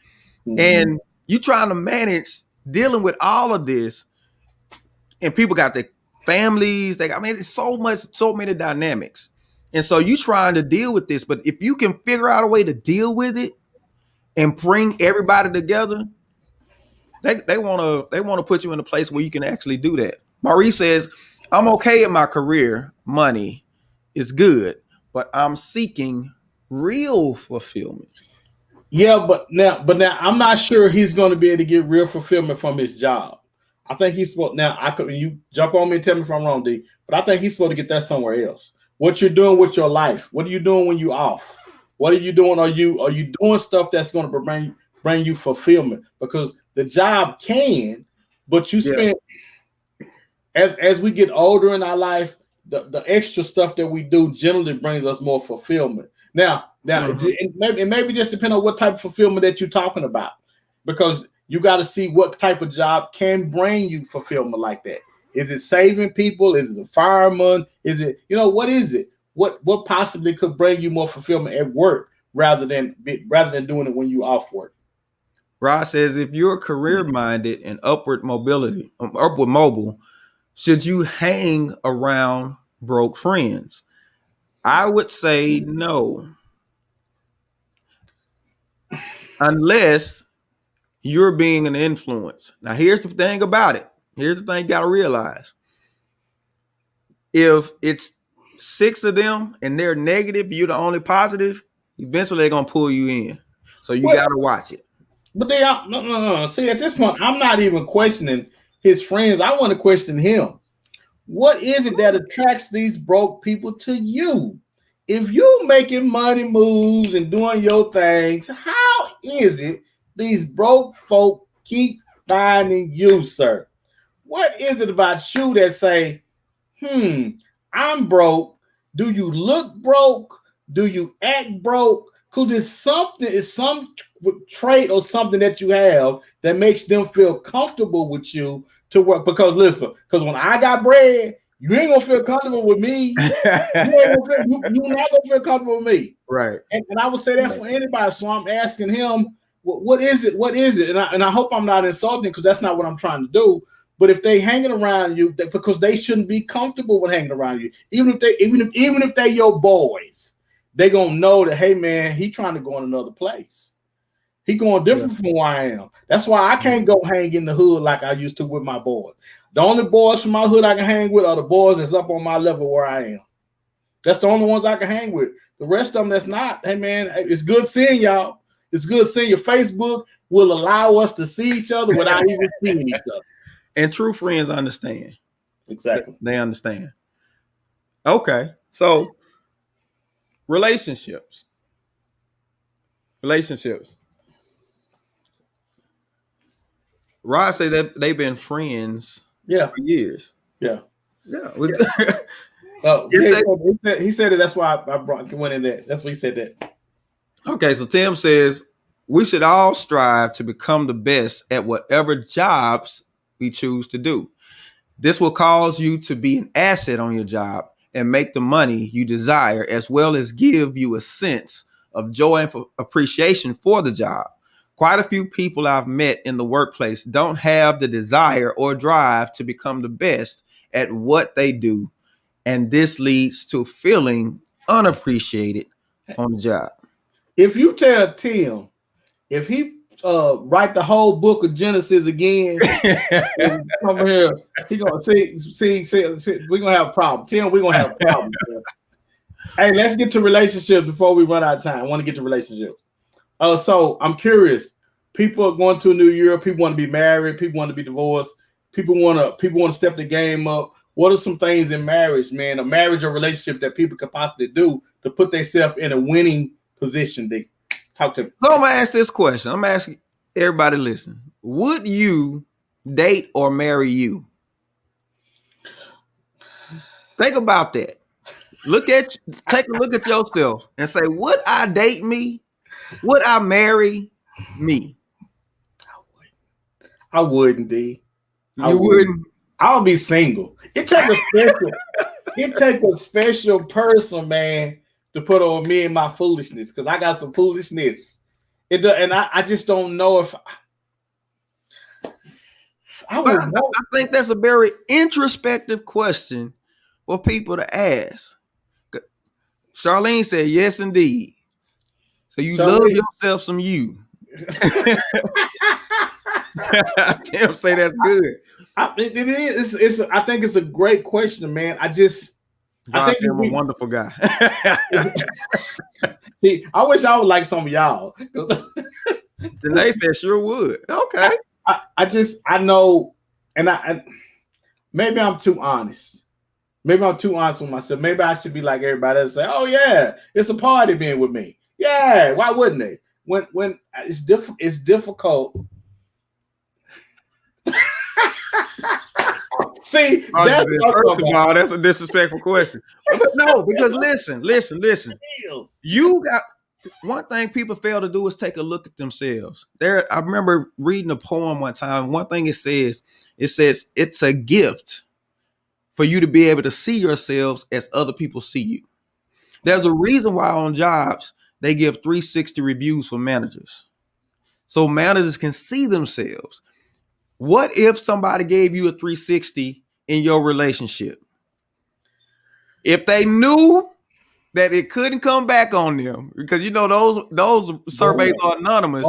And you're trying to manage dealing with all of this, and people got their families. It's so many dynamics. And so you trying to deal with this, but if you can figure out a way to deal with it and bring everybody together, they want to put you in a place where you can actually do that. Marie says, I'm okay in my career. Money is good, but I'm seeking real fulfillment. Yeah, but now I'm not sure he's going to be able to get real fulfillment from his job. I think he's supposed now. I could you jump on me and tell me if I'm wrong, D. But I think he's supposed to get that somewhere else. What you're doing with your life? What are you doing when you off? What are you doing? Are you doing stuff that's going to bring you fulfillment? Because the job can, but you spend as we get older in our life, the extra stuff that we do generally brings us more fulfillment. Now, it maybe just depend on what type of fulfillment that you're talking about, because you got to see what type of job can bring you fulfillment like that. Is it saving people? Is it a fireman? Is it, what is it? What possibly could bring you more fulfillment at work rather than doing it when you off work? Rod says, if you're career minded and upward mobile, should you hang around broke friends? I would say no. Unless you're being an influence. Now, here's the thing about it. Here's the thing you got to realize. If it's 6 of them and they're negative, you're the only positive, eventually they're going to pull you in. So you got to watch it. But they are, no. See, at this point, I'm not even questioning his friends. I want to question him. What is it that attracts these broke people to you? If you're making money moves and doing your things, how is it these broke folk keep finding you, sir? What is it about you that say, I'm broke? Do you look broke? Do you act broke? Because it's some trait or something that you have that makes them feel comfortable with you to work. Because listen, because when I got bread, you ain't gonna feel comfortable with me. You're not gonna feel comfortable with me, right? And I would say that for anybody. So I'm asking him, what is it? What is it? And I hope I'm not insulting, because that's not what I'm trying to do. But if they hanging around you, because they shouldn't be comfortable with hanging around you, even if they your boys, they gonna know that, hey man, he trying to go in another place. He going different from where I am. That's why I can't go hang in the hood like I used to with my boys. The only boys from my hood I can hang with are the boys that's up on my level where I am. That's the only ones I can hang with. The rest of them that's not. Hey man, it's good seeing y'all. It's good seeing your Facebook will allow us to see each other without even seeing each other. And true friends understand. Exactly. They understand. Okay. So relationships. Rod said that they've been friends for years. Yeah. He said it. That's why I went in there. That's what he said that. Okay, so Tim says we should all strive to become the best at whatever jobs we choose to do. This will cause you to be an asset on your job and make the money you desire, as well as give you a sense of joy and appreciation for the job. Quite a few people I've met in the workplace don't have the desire or drive to become the best at what they do, and this leads to feeling unappreciated on the job. If you tell Tim, if he write the whole book of Genesis again, come here, he gonna see. We're gonna have a problem. Tim, we're gonna have a problem. Hey, let's get to relationships before we run out of time. I want to get to relationships. So I'm curious. People are going to a new year. People want to be married. People want to be divorced. People want to step the game up. What are some things in marriage, man, a marriage or relationship that people could possibly do to put themselves in a winning position? They talk to me. So I'm gonna ask this question. I'm asking everybody listen. Would you date or marry you? Think about that. Take a look at yourself and say, would I date me? Would I marry me? I wouldn't, D. You wouldn't? I'll be single. It take a special person, man, to put on me and my foolishness, because I got some foolishness. And I just don't know if I think that's a very introspective question for people to ask. Charlene said, yes, indeed. So you love yourself some you. Tim say that's good. It is. I think it's a great question, man. I think I'm a wonderful guy. See, I wish I would like some of y'all. Janae said sure would. Okay. I know and maybe I'm too honest. Maybe I'm too honest with myself. Maybe I should be like everybody else, say, "Oh yeah, it's a party being with me." Yeah, why wouldn't they? When it's different, it's difficult. See, that's first of all, that's a disrespectful question. But no, because listen. You got one thing people fail to do is take a look at themselves. I remember reading a poem one time. One thing it says it's a gift for you to be able to see yourselves as other people see you. There's a reason why on jobs they give 360 reviews for managers, so managers can see themselves. What if somebody gave you a 360 in your relationship? If they knew that it couldn't come back on them, because you know those surveys are anonymous.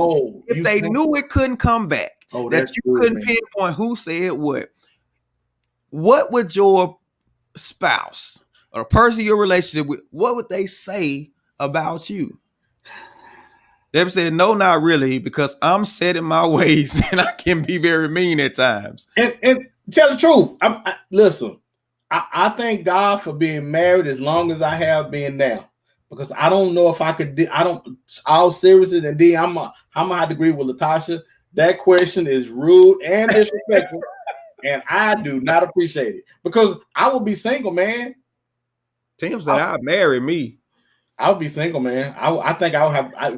If they knew it couldn't come back, that you couldn't pinpoint who said what would your spouse or the person you're relationship with, what would they say about you? They said, no, not really, because I'm set in my ways and I can be very mean at times. And tell the truth. Listen, I thank God for being married as long as I have been now, because I don't know if I could. I don't. All seriousness, and then I'm gonna have to agree with Latasha. That question is rude and disrespectful, and I do not appreciate it, because I will be single, man. Tim said, "I'd marry me." I would be single, man. I think I would have I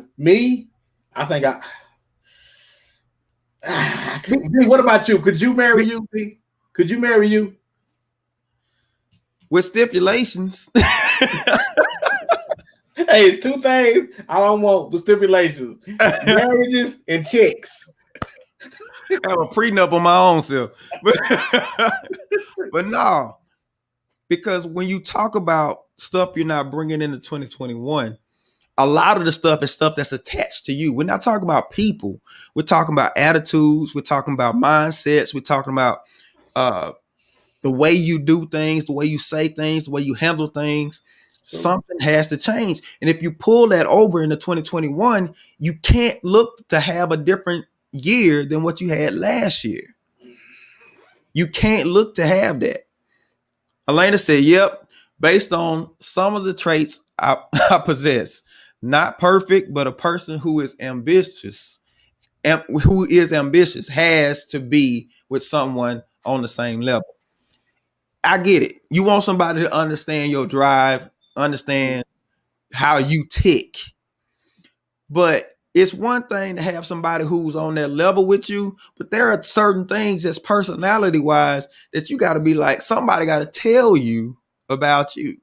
think what about you? Could you marry you? B? Could you marry you? With stipulations. Hey, it's two things I don't want with stipulations: marriages and chicks. I have a prenup on my own self. But no, because when you talk about stuff you're not bringing into 2021, a lot of the stuff is stuff that's attached to you. We're not talking about people. We're talking about attitudes. We're talking about mindsets. We're talking about the way you do things, the way you say things, the way you handle things. Something has to change. And if you pull that over into 2021, you can't look to have a different year than what you had last year. You can't look to have that. Elena said, yep, based on some of the traits I possess. Not perfect, but a person who is ambitious has to be with someone on the same level. I get it. You want somebody to understand your drive, understand how you tick. But it's one thing to have somebody who's on that level with you, but there are certain things just personality wise that you got to be like, somebody got to tell you about you.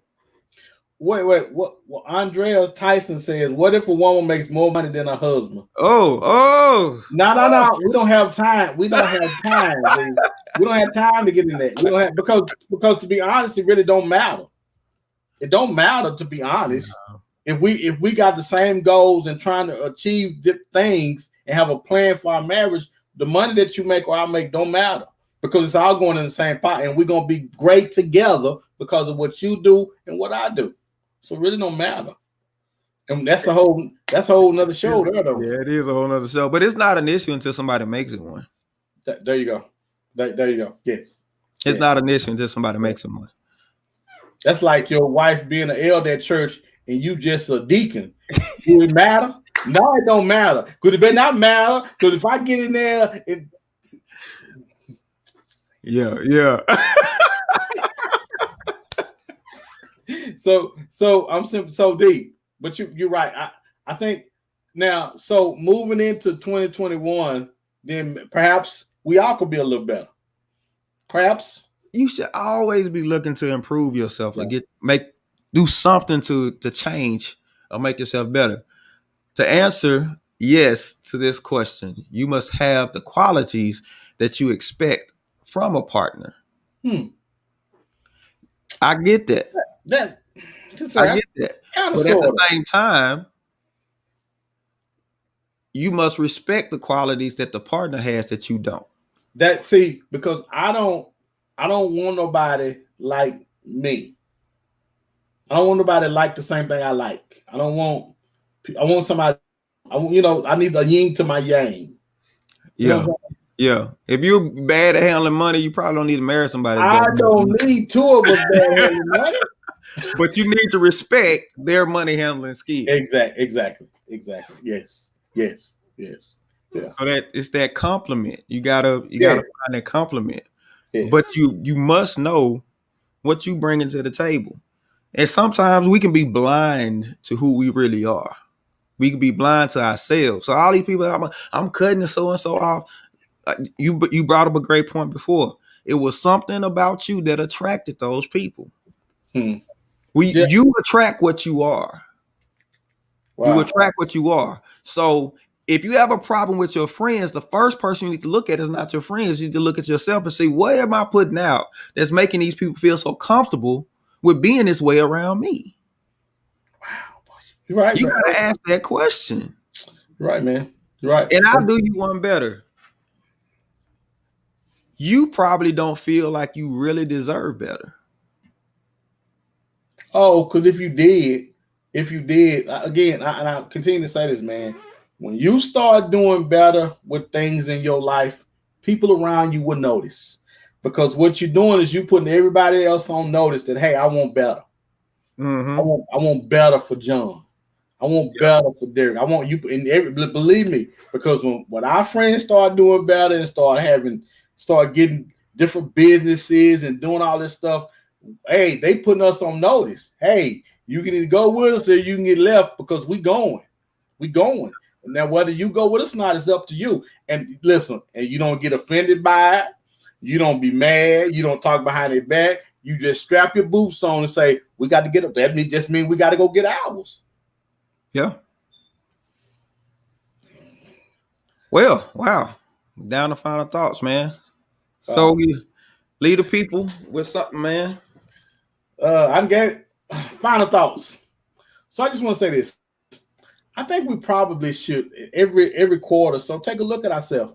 Wait. What Andrea Tyson says, what if a woman makes more money than her husband? No. We don't have time. We don't have time. We don't have time to get in that. We don't have, because to be honest, it really don't matter. It don't matter, to be honest. No. If we got the same goals and trying to achieve things and have a plan for our marriage, the money that you make or I make don't matter, because it's all going in the same pot, and we're gonna be great together because of what you do and what I do. So it really don't matter. And that's a whole nother show there, though. Yeah, it is a whole nother show, but it's not an issue until somebody makes it one. There you go. There you go. Yes. It's not an issue until somebody makes it one. That's like your wife being an elder at church and you just a deacon. Do it matter? No, it don't matter. Because it better not matter. Because if I get in there, yeah. So I'm so deep. But you're right. I think now, so moving into 2021, then perhaps we all could be a little better. Perhaps you should always be looking to improve yourself, like do something to change or make yourself better. To answer yes to this question, you must have the qualities that you expect from a partner. I get that. I get that. But at the same time, you must respect the qualities that the partner has that you don't. Because I don't want nobody like me. I don't want nobody like the same thing I like. I want somebody. I need a yin to my yang. Yeah. Yeah. If you're bad at handling money, you probably don't need to marry somebody that's I bad at handling don't need two of us bad handling money. money. But you need to respect their money handling skill. Exactly. Yes. Yeah. So that it's that compliment. You gotta Yes. find that compliment. Yes. But you must know what you bringing to the table. And sometimes we can be blind to who we really are. We can be blind to ourselves. So all these people, I'm cutting so and so off. You brought up a great point before. It was something about you that attracted those people. Yeah. You attract what you are. Wow. You attract what you are. So if you have a problem with your friends, the first person you need to look at is not your friends. You need to look at yourself and see, what am I putting out that's making these people feel so comfortable with being this way around me? Wow. You're right. You gotta ask that question. You're right, man. You're right. And I'll do you one better. You probably don't feel like you really deserve better. Oh, because if you did, again, I continue to say this, man. When you start doing better with things in your life, people around you will notice. Because what you're doing is you putting everybody else on notice that, hey, I want better. Mm-hmm. I want better for John. I want better for Derek. I want you, and believe me, because when our friends start doing better and start getting different businesses and doing all this stuff, hey, they putting us on notice. Hey, you can either go with us or you can get left because we going. Now, whether you go with us or not is up to you. And listen, and you don't get offended by it. You don't be mad. You don't talk behind their back. You just strap your boots on and say, we got to get up. That just means we got to go get ours. Yeah. Well, wow. Down to final thoughts, man. So you lead the people with something, man. I'm getting final thoughts. So I just want to say this. I think we probably should every quarter. So take a look at ourselves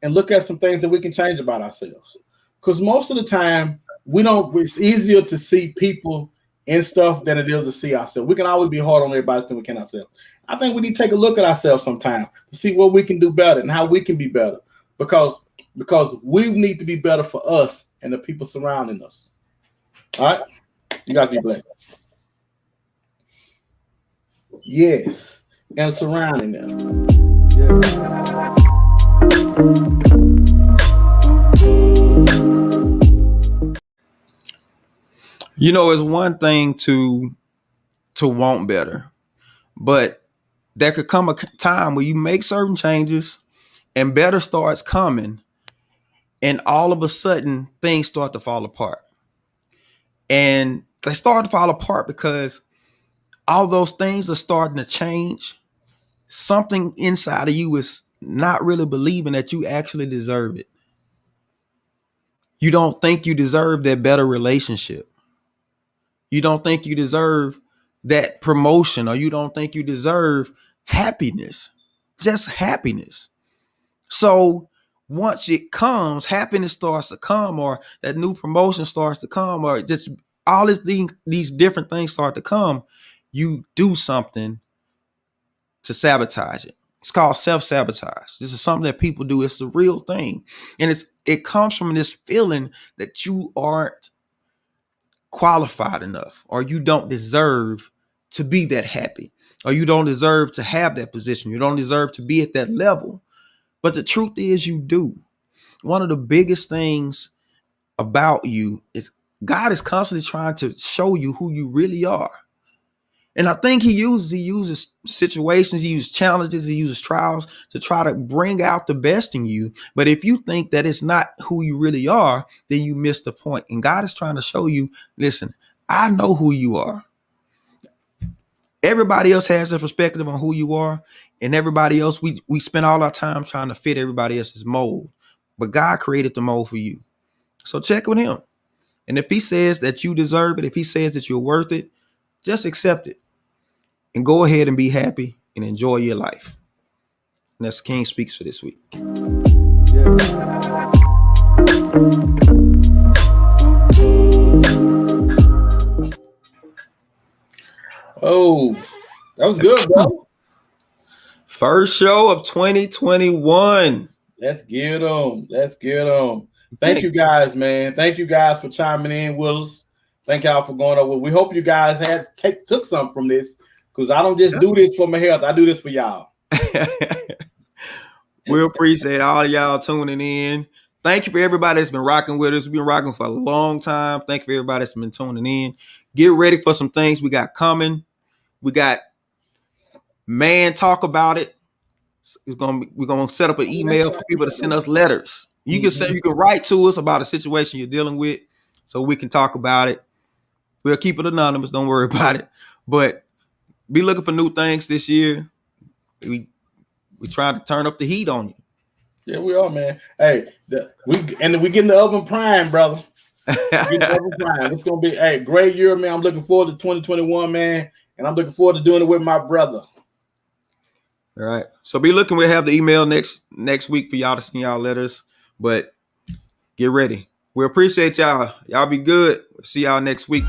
and look at some things that we can change about ourselves. Because most of the time we don't. It's easier to see people and stuff than it is to see ourselves. We can always be hard on everybody than we can ourselves. I think we need to take a look at ourselves sometime to see what we can do better and how we can be better. Because we need to be better for us and the people surrounding us. All right, you guys be blessed. Yes, and surrounding them. You know, it's one thing to want better, but there could come a time where you make certain changes and better starts coming, and all of a sudden things start to fall apart. And they start to fall apart because all those things are starting to change. Something inside of you is not really believing that you actually deserve it. You don't think you deserve that better relationship. You don't think you deserve that promotion, or you don't think you deserve happiness, just happiness. So once it comes, happiness starts to come, or that new promotion starts to come, or just all these different things start to come. You do something to sabotage it. It's called self-sabotage. This is something that people do. It's the real thing. And it comes from this feeling that you aren't qualified enough, or you don't deserve to be that happy, or you don't deserve to have that position. You don't deserve to be at that level. But the truth is you do. One of the biggest things about you is God is constantly trying to show you who you really are. And I think he uses situations, he uses challenges, he uses trials to try to bring out the best in you. But if you think that it's not who you really are, then you miss the point. And God is trying to show you, listen, I know who you are. Everybody else has a perspective on who you are. And everybody else, we spend all our time trying to fit everybody else's mold. But God created the mold for you. So check with him. And if he says that you deserve it, if he says that you're worth it, just accept it. And go ahead and be happy and enjoy your life. And that's King Speaks for this week. Oh, that was good, bro. First show of 2021. Let's get them. Let's get them. Thank you guys, man. Thank you guys for chiming in with us. Thank y'all for going over. We hope you guys took something from this, because I don't just do this for my health. I do this for y'all. We appreciate all of y'all tuning in. Thank you for everybody that's been rocking with us. We've been rocking for a long time. Thank you for everybody that's been tuning in. Get ready for some things we got coming. We got Man Talk About It. We're gonna set up an email for people to send us letters. You can write to us about a situation you're dealing with, so we can talk about it. We'll keep it anonymous. Don't worry about it. But be looking for new things this year. We trying to turn up the heat on you. Yeah, we are, man. Hey, we getting the oven prime, brother. It's gonna be a great year, man. I'm looking forward to 2021, man, and I'm looking forward to doing it with my brother. All right. So be looking. We'll have the email next week for y'all to send y'all letters. But get ready. We appreciate y'all. Y'all be good. See y'all next week.